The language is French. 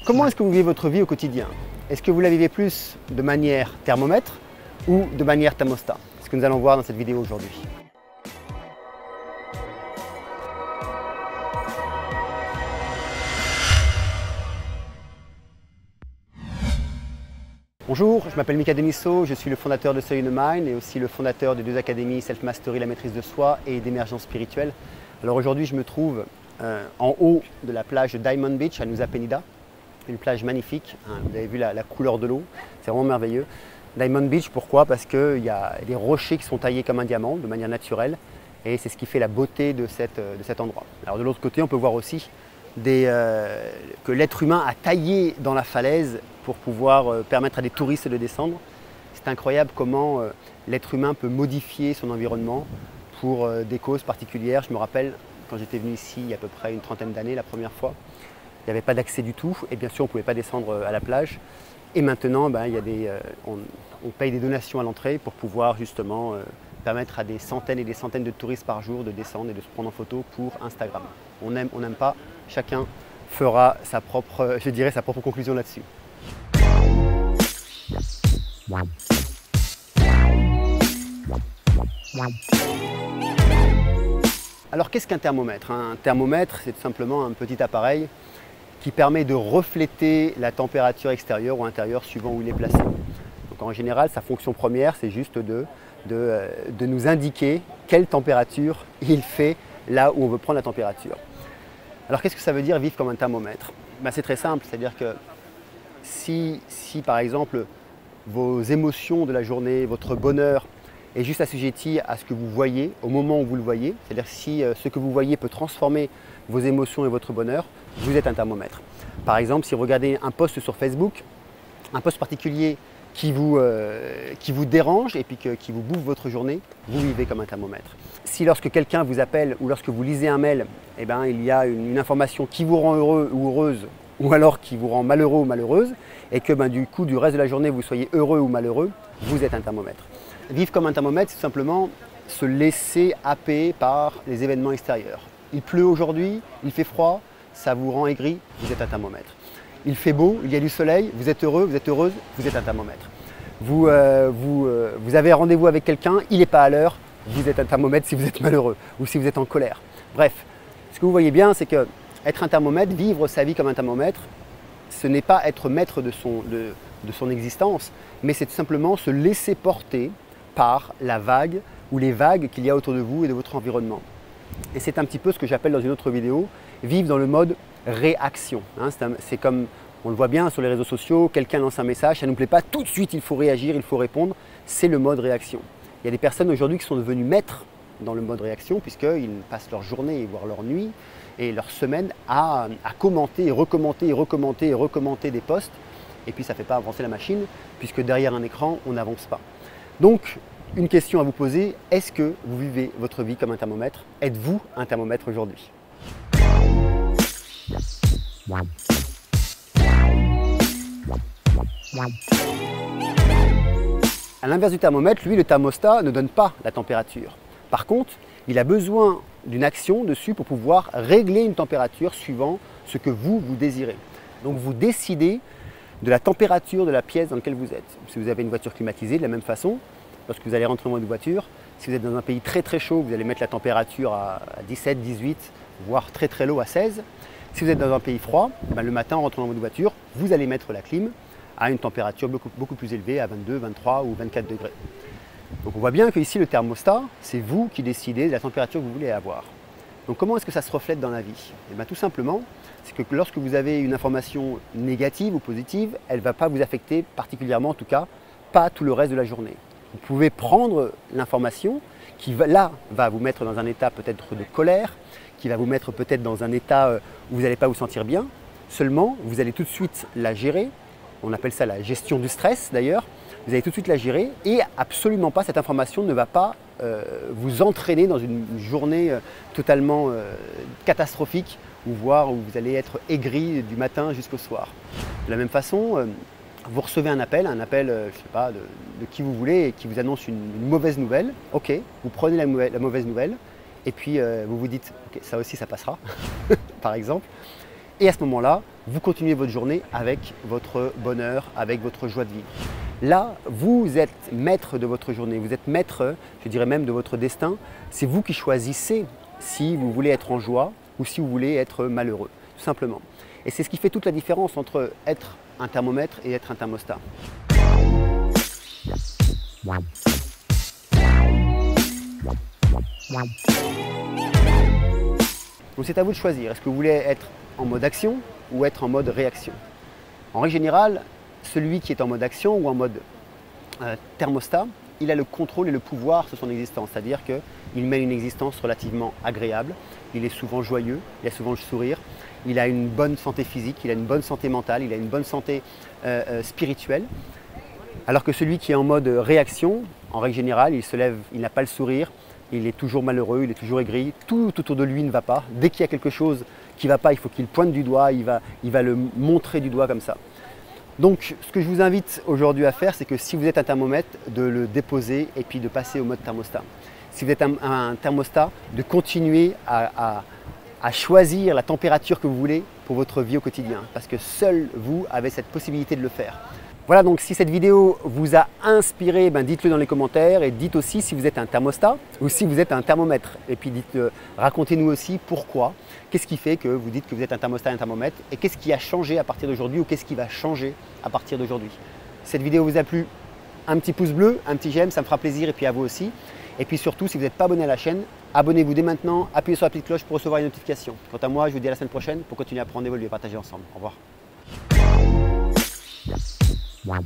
Comment est-ce que vous vivez votre vie au quotidien? Est-ce que vous la vivez plus de manière thermomètre ou de manière thermostat? C'est ce que nous allons voir dans cette vidéo aujourd'hui. Bonjour, je m'appelle Mika Denisso, je suis le fondateur de Soy in the Mind et aussi le fondateur de deux académies Self Mastery, la maîtrise de soi et d'émergence spirituelle. Alors aujourd'hui, je me trouve en haut de la plage de Diamond Beach à Nusa Penida, une plage magnifique. Vous avez vu la couleur de l'eau, c'est vraiment merveilleux. Diamond Beach, pourquoi? Parce qu'il y a des rochers qui sont taillés comme un diamant de manière naturelle et c'est ce qui fait la beauté de cet endroit. Alors de l'autre côté, on peut voir aussi que l'être humain a taillé dans la falaise pour pouvoir permettre à des touristes de descendre. C'est incroyable comment l'être humain peut modifier son environnement pour des causes particulières. Je me rappelle quand j'étais venu ici il y a à peu près une trentaine d'années la première fois, il n'y avait pas d'accès du tout et bien sûr on ne pouvait pas descendre à la plage. Et maintenant on paye des donations à l'entrée pour pouvoir justement permettre à des centaines et des centaines de touristes par jour de descendre et de se prendre en photo pour Instagram. On aime, on n'aime pas, chacun fera sa propre, je dirais, sa propre conclusion là-dessus. Alors qu'est-ce qu'un thermomètre? Un thermomètre, c'est tout simplement un petit appareil qui permet de refléter la température extérieure ou intérieure suivant où il est placé. Donc en général, sa fonction première, c'est juste de nous indiquer quelle température il fait là où on veut prendre la température. Alors qu'est-ce que ça veut dire vivre comme un thermomètre? C'est très simple, c'est-à-dire que si par exemple vos émotions de la journée, votre bonheur est juste assujetti à ce que vous voyez au moment où vous le voyez, c'est-à-dire si ce que vous voyez peut transformer vos émotions et votre bonheur, vous êtes un thermomètre. Par exemple, si vous regardez un post sur Facebook, un post particulier qui vous dérange et puis qui vous bouffe votre journée, vous vivez comme un thermomètre. Si lorsque quelqu'un vous appelle ou lorsque vous lisez un mail, il y a une information qui vous rend heureux ou heureuse ou alors qui vous rend malheureux ou malheureuse et que du coup du reste de la journée vous soyez heureux ou malheureux, vous êtes un thermomètre. Vivre comme un thermomètre, c'est tout simplement se laisser happer par les événements extérieurs. Il pleut aujourd'hui, il fait froid, ça vous rend aigri, vous êtes un thermomètre. Il fait beau, il y a du soleil, vous êtes heureux, vous êtes heureuse, vous êtes un thermomètre. Vous avez rendez-vous avec quelqu'un, il n'est pas à l'heure, vous êtes un thermomètre si vous êtes malheureux ou si vous êtes en colère. Bref, ce que vous voyez bien, c'est que être un thermomètre, vivre sa vie comme un thermomètre, ce n'est pas être maître de son existence, mais c'est tout simplement se laisser porter par la vague ou les vagues qu'il y a autour de vous et de votre environnement. Et c'est un petit peu ce que j'appelle dans une autre vidéo, vivre dans le mode réaction. C'est comme, on le voit bien sur les réseaux sociaux, quelqu'un lance un message, ça ne nous plaît pas, tout de suite il faut réagir, il faut répondre, c'est le mode réaction. Il y a des personnes aujourd'hui qui sont devenues maîtres dans le mode réaction puisqu'ils passent leur journée, voire leur nuit et leur semaine à commenter et recommenter et recommenter et recommenter des posts et puis ça ne fait pas avancer la machine puisque derrière un écran, on n'avance pas. Donc, une question à vous poser, est-ce que vous vivez votre vie comme un thermomètre? Êtes-vous un thermomètre aujourd'hui? À l'inverse du thermomètre, lui, le thermostat ne donne pas la température. Par contre, il a besoin d'une action dessus pour pouvoir régler une température suivant ce que vous désirez. Donc vous décidez de la température de la pièce dans laquelle vous êtes. Si vous avez une voiture climatisée, de la même façon, lorsque vous allez rentrer dans votre voiture, si vous êtes dans un pays très très chaud, vous allez mettre la température à 17, 18, voire très très low à 16. Si vous êtes dans un pays froid, le matin en rentrant dans votre voiture, vous allez mettre la clim à une température beaucoup plus élevée, à 22, 23 ou 24 degrés. Donc on voit bien que ici le thermostat, c'est vous qui décidez de la température que vous voulez avoir. Donc comment est-ce que ça se reflète dans la vie? Tout simplement, c'est que lorsque vous avez une information négative ou positive, elle ne va pas vous affecter particulièrement, en tout cas, pas tout le reste de la journée. Vous pouvez prendre l'information qui va vous mettre dans un état peut-être de colère, qui va vous mettre peut-être dans un état où vous n'allez pas vous sentir bien. Seulement, vous allez tout de suite la gérer. On appelle ça la gestion du stress d'ailleurs. Vous allez tout de suite la gérer et absolument pas, cette information ne va pas vous entraîner dans une journée totalement catastrophique ou voire où vous allez être aigri du matin jusqu'au soir. De la même façon, vous recevez un appel, je ne sais pas, de qui vous voulez et qui vous annonce une mauvaise nouvelle. Ok, vous prenez la mauvaise nouvelle et puis vous vous dites ok, ça aussi ça passera, par exemple. Et à ce moment-là, vous continuez votre journée avec votre bonheur, avec votre joie de vivre. Là, vous êtes maître de votre journée, vous êtes maître, je dirais même de votre destin. C'est vous qui choisissez si vous voulez être en joie ou si vous voulez être malheureux, tout simplement. Et c'est ce qui fait toute la différence entre être un thermomètre et être un thermostat. Donc c'est à vous de choisir. Est-ce que vous voulez être en mode action ou être en mode réaction? En règle générale, celui qui est en mode action ou en mode thermostat, il a le contrôle et le pouvoir sur son existence. C'est-à-dire qu'il mène une existence relativement agréable, il est souvent joyeux, il a souvent le sourire, il a une bonne santé physique, il a une bonne santé mentale, il a une bonne santé spirituelle. Alors que celui qui est en mode réaction, en règle générale, il se lève, il n'a pas le sourire, il est toujours malheureux, il est toujours aigri, tout autour de lui ne va pas. Dès qu'il y a quelque chose qui ne va pas, il faut qu'il pointe du doigt, il va le montrer du doigt comme ça. Donc ce que je vous invite aujourd'hui à faire, c'est que si vous êtes un thermomètre, de le déposer et puis de passer au mode thermostat. Si vous êtes un thermostat, de continuer à choisir la température que vous voulez pour votre vie au quotidien, parce que seul vous avez cette possibilité de le faire. Voilà, donc si cette vidéo vous a inspiré, dites-le dans les commentaires et dites aussi si vous êtes un thermostat ou si vous êtes un thermomètre. Et puis racontez-nous aussi pourquoi, qu'est-ce qui fait que vous dites que vous êtes un thermostat et un thermomètre et qu'est-ce qui a changé à partir d'aujourd'hui ou qu'est-ce qui va changer à partir d'aujourd'hui. Si cette vidéo vous a plu, un petit pouce bleu, un petit j'aime, ça me fera plaisir et puis à vous aussi. Et puis surtout, si vous n'êtes pas abonné à la chaîne, abonnez-vous dès maintenant, appuyez sur la petite cloche pour recevoir les notifications. Quant à moi, je vous dis à la semaine prochaine pour continuer à apprendre, évoluer et partager ensemble. Au revoir. Wow.